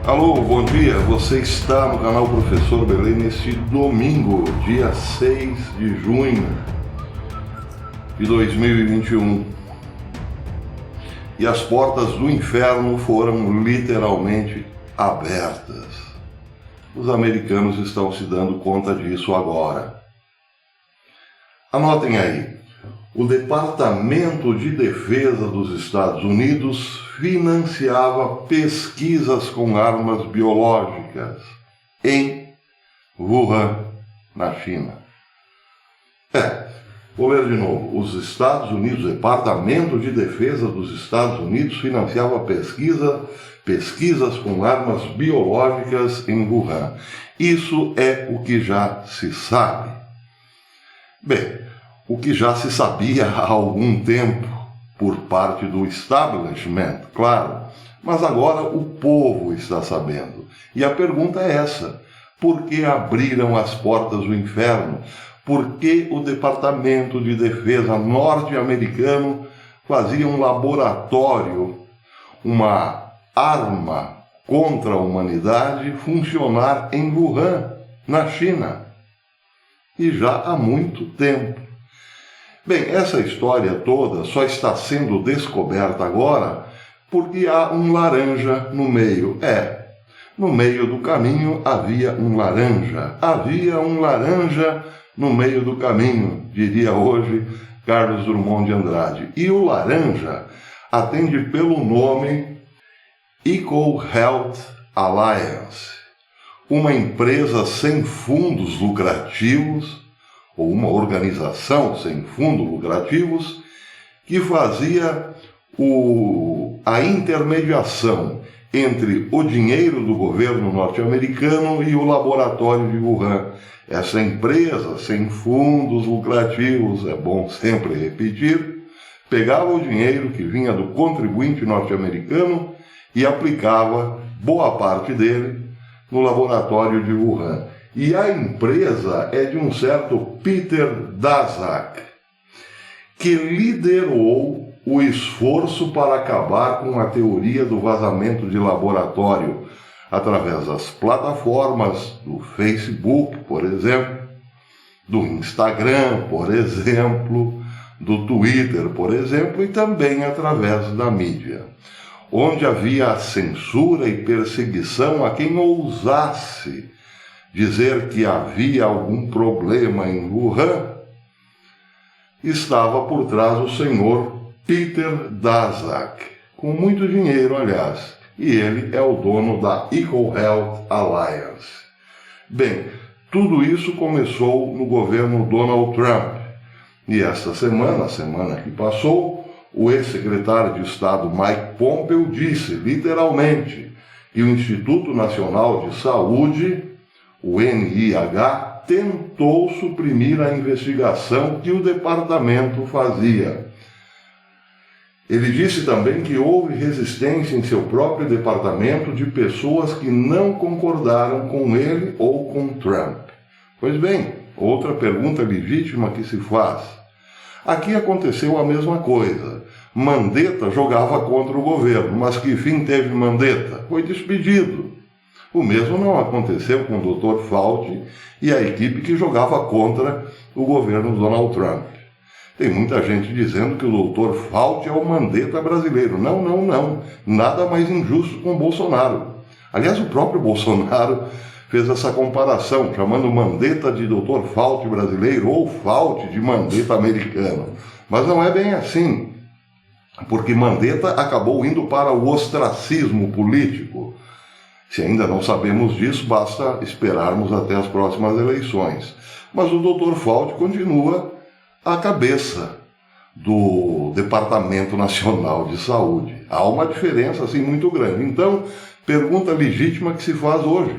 Alô, bom dia, você está no canal Professor Belém neste domingo, dia 6 de junho de 2021. E as portas do inferno foram literalmente abertas. Os americanos estão se dando conta disso agora. Anotem aí, o Departamento de Defesa dos Estados Unidos financiava pesquisas com armas biológicas em Wuhan, na China. Vou ler de novo. Os Estados Unidos, o Departamento de Defesa dos Estados Unidos financiava pesquisas com armas biológicas em Wuhan. Isso é o que já se sabe. Bem, o que já se sabia há algum tempo por parte do establishment, claro, mas agora o povo está sabendo. E a pergunta é essa: por que abriram as portas do inferno? Por que o Departamento de Defesa norte-americano fazia um laboratório, uma arma contra a humanidade funcionar em Wuhan, na China? E já há muito tempo. Bem, essa história toda só está sendo descoberta agora porque há um laranja no meio. No meio do caminho havia um laranja. Havia um laranja no meio do caminho, diria hoje Carlos Drummond de Andrade. E o laranja atende pelo nome EcoHealth Alliance, uma empresa sem fundos lucrativos, ou uma organização sem fundos lucrativos, que fazia a intermediação entre o dinheiro do governo norte-americano e o laboratório de Wuhan. Essa empresa sem fundos lucrativos, é bom sempre repetir, pegava o dinheiro que vinha do contribuinte norte-americano e aplicava boa parte dele no laboratório de Wuhan. E a empresa é de um certo Peter Daszak, que liderou o esforço para acabar com a teoria do vazamento de laboratório através das plataformas do Facebook, por exemplo, do Instagram, por exemplo, do Twitter, por exemplo, e também através da mídia, onde havia censura e perseguição a quem ousasse dizer que havia algum problema em Wuhan. Estava por trás o senhor Peter Daszak, com muito dinheiro, aliás, e ele é o dono da EcoHealth Alliance. Bem, tudo isso começou no governo Donald Trump, e esta semana, a semana que passou, o ex-secretário de Estado Mike Pompeo disse, literalmente, que o Instituto Nacional de Saúde, o NIH, tentou suprimir a investigação que o departamento fazia. Ele disse também que houve resistência em seu próprio departamento de pessoas que não concordaram com ele ou com Trump. Pois bem, outra pergunta legítima que se faz. Aqui aconteceu a mesma coisa. Mandetta jogava contra o governo, mas que fim teve Mandetta? Foi despedido. O mesmo não aconteceu com o Dr. Fauci e a equipe que jogava contra o governo Donald Trump. Tem muita gente dizendo que o Dr. Fauci é o Mandetta brasileiro. Não. Nada mais injusto com o Bolsonaro. Aliás, o próprio Bolsonaro fez essa comparação, chamando Mandetta de Dr. Fauci brasileiro ou Fauci de Mandetta americano. Mas não é bem assim, porque Mandetta acabou indo para o ostracismo político. Se ainda não sabemos disso, basta esperarmos até as próximas eleições. Mas o Dr. Fauci continua à cabeça do Departamento Nacional de Saúde. Há uma diferença assim muito grande. Então, pergunta legítima que se faz hoje: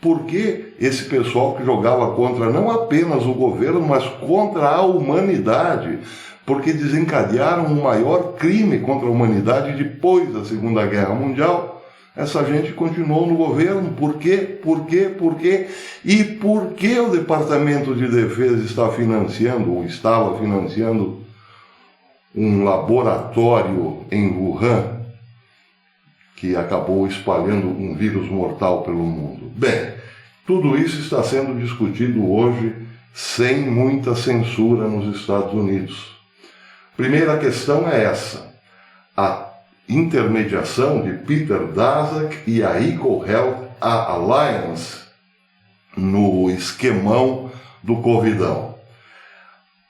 por que esse pessoal que jogava contra não apenas o governo, mas contra a humanidade? Porque desencadearam o maior crime contra a humanidade depois da Segunda Guerra Mundial. Essa gente continuou no governo. Por quê? E por que o Departamento de Defesa está financiando, ou estava financiando, um laboratório em Wuhan que acabou espalhando um vírus mortal pelo mundo. Bem, tudo isso está sendo discutido hoje sem muita censura nos Estados Unidos. Primeira questão é essa: a intermediação de Peter Daszak e a EcoHealth Alliance no esquemão do Covidão.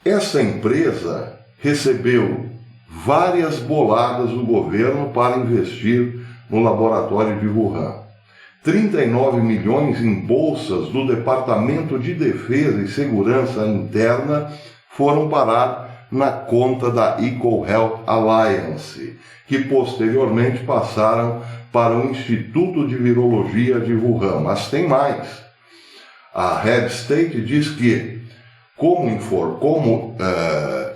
Essa empresa recebeu várias boladas do governo para investir no laboratório de Wuhan. 39 milhões em bolsas do Departamento de Defesa e Segurança Interna foram parar na conta da EcoHealth Alliance, que posteriormente passaram para o Instituto de Virologia de Wuhan. Mas tem mais. A Red State diz que, como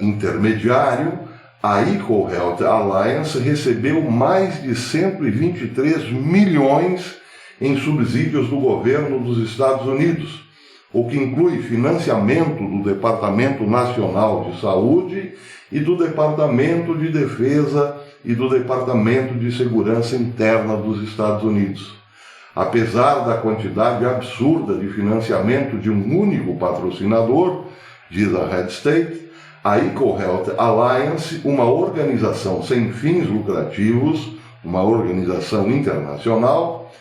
intermediário, a EcoHealth Alliance recebeu mais de 123 milhões em subsídios do governo dos Estados Unidos, o que inclui financiamento do Departamento Nacional de Saúde e do Departamento de Defesa e do Departamento de Segurança Interna dos Estados Unidos. Apesar da quantidade absurda de financiamento de um único patrocinador, diz a Red State, a EcoHealth Alliance, uma organização sem fins lucrativos, uma organização internacional,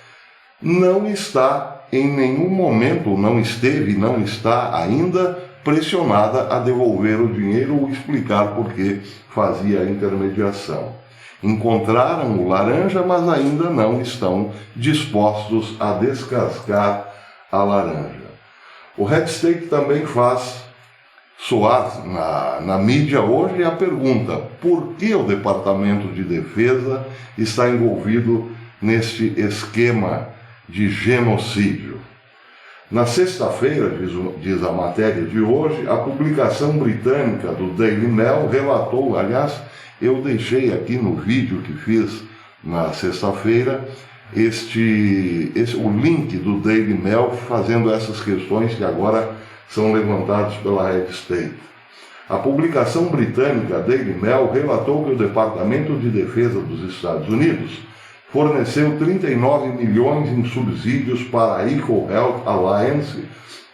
não está em nenhum momento, não esteve e não está ainda pressionada a devolver o dinheiro ou explicar por que fazia a intermediação. Encontraram o laranja, mas ainda não estão dispostos a descascar a laranja. O Red State também faz soar na mídia hoje a pergunta: por que o Departamento de Defesa está envolvido neste esquema de genocídio? Na sexta-feira, diz a matéria de hoje, a publicação britânica do Daily Mail relatou, aliás, eu deixei aqui no vídeo que fiz na sexta-feira o link do Daily Mail fazendo essas questões que agora são levantadas pela Red State. A publicação britânica Daily Mail relatou que o Departamento de Defesa dos Estados Unidos forneceu 39 milhões em subsídios para a EcoHealth Alliance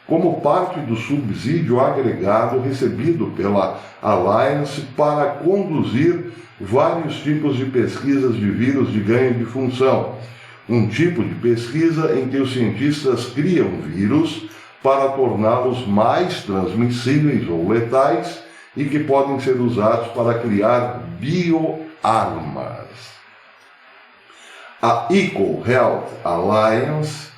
como parte do subsídio agregado recebido pela Alliance para conduzir vários tipos de pesquisas de vírus de ganho de função. Um tipo de pesquisa em que os cientistas criam vírus para torná-los mais transmissíveis ou letais e que podem ser usados para criar bioarmas. A EcoHealth Alliance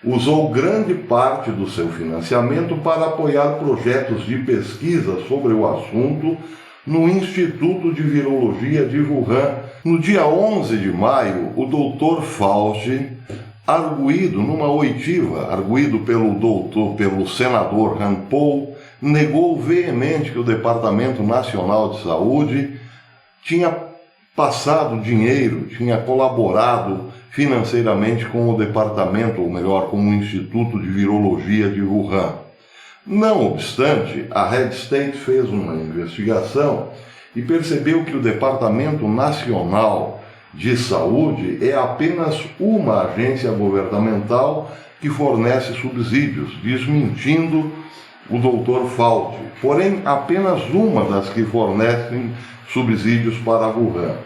usou grande parte do seu financiamento para apoiar projetos de pesquisa sobre o assunto no Instituto de Virologia de Wuhan. No dia 11 de maio, o Dr. Fauci, arguído numa oitiva, arguído pelo senador Rand Paul, negou veemente que o Departamento Nacional de Saúde tinha passado dinheiro, tinha colaborado financeiramente com o departamento, ou melhor, com o Instituto de Virologia de Wuhan. Não obstante, a Red State fez uma investigação e percebeu que o Departamento Nacional de Saúde é apenas uma agência governamental que fornece subsídios, desmentindo o Dr. Fauci. Porém, apenas uma das que fornecem subsídios para Wuhan.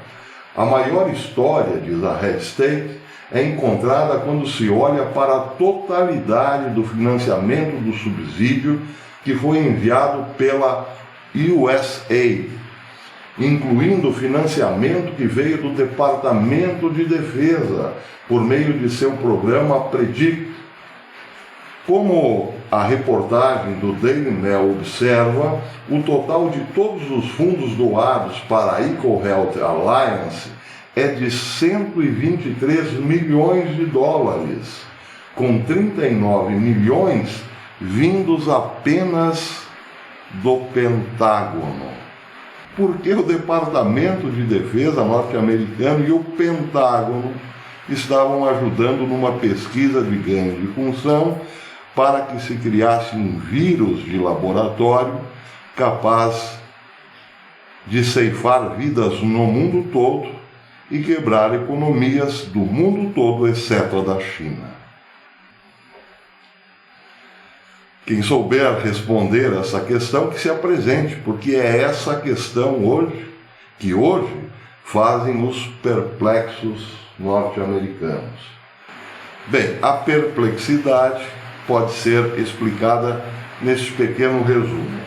A maior história, diz a Red State, é encontrada quando se olha para a totalidade do financiamento do subsídio que foi enviado pela USAID, incluindo o financiamento que veio do Departamento de Defesa, por meio de seu programa PREDICT. Como a reportagem do Daily Mail observa, o total de todos os fundos doados para a EcoHealth Alliance é de 123 milhões de dólares, com 39 milhões vindos apenas do Pentágono. Porque o Departamento de Defesa norte-americano e o Pentágono estavam ajudando numa pesquisa de ganho de função para que se criasse um vírus de laboratório capaz de ceifar vidas no mundo todo e quebrar economias do mundo todo, exceto a da China. Quem souber responder essa questão, que se apresente, porque é essa questão que hoje fazem os perplexos norte-americanos. Bem, a perplexidade pode ser explicada neste pequeno resumo.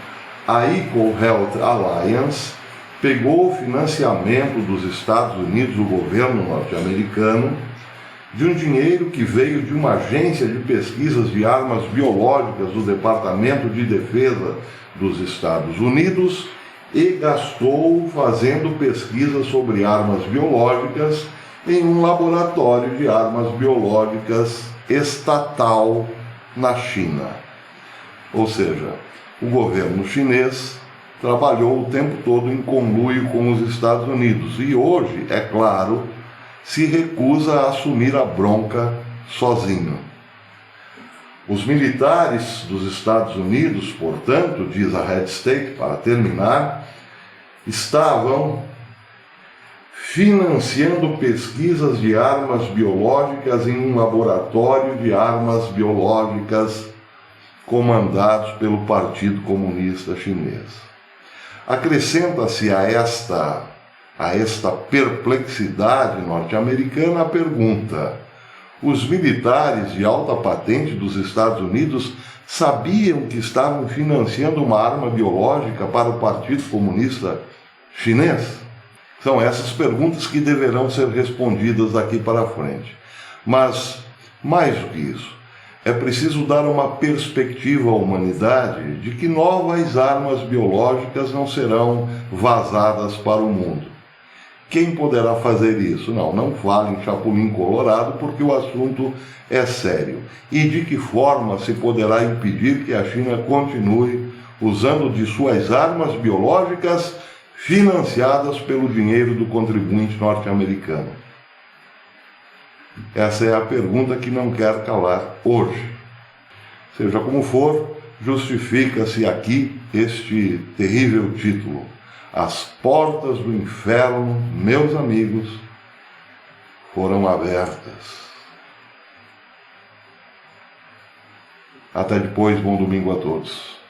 A EcoHealth Alliance pegou o financiamento dos Estados Unidos, do governo norte-americano, de um dinheiro que veio de uma agência de pesquisas de armas biológicas do Departamento de Defesa dos Estados Unidos e gastou fazendo pesquisas sobre armas biológicas em um laboratório de armas biológicas estatal na China. Ou seja, o governo chinês trabalhou o tempo todo em conluio com os Estados Unidos e hoje, é claro, se recusa a assumir a bronca sozinho. Os militares dos Estados Unidos, portanto, diz a Red State, para terminar, estavam financiando pesquisas de armas biológicas em um laboratório de armas biológicas comandados pelo Partido Comunista Chinês. Acrescenta-se a esta perplexidade norte-americana a pergunta: os militares de alta patente dos Estados Unidos sabiam que estavam financiando uma arma biológica para o Partido Comunista Chinês? São essas perguntas que deverão ser respondidas daqui para frente. Mas, mais do que isso, é preciso dar uma perspectiva à humanidade de que novas armas biológicas não serão vazadas para o mundo. Quem poderá fazer isso? Não fale em Chapolin Colorado, porque o assunto é sério. E de que forma se poderá impedir que a China continue usando de suas armas biológicas financiadas pelo dinheiro do contribuinte norte-americano? Essa é a pergunta que não quer calar hoje. Seja como for, justifica-se aqui este terrível título: As portas do inferno, meus amigos, foram abertas. Até depois, bom domingo a todos.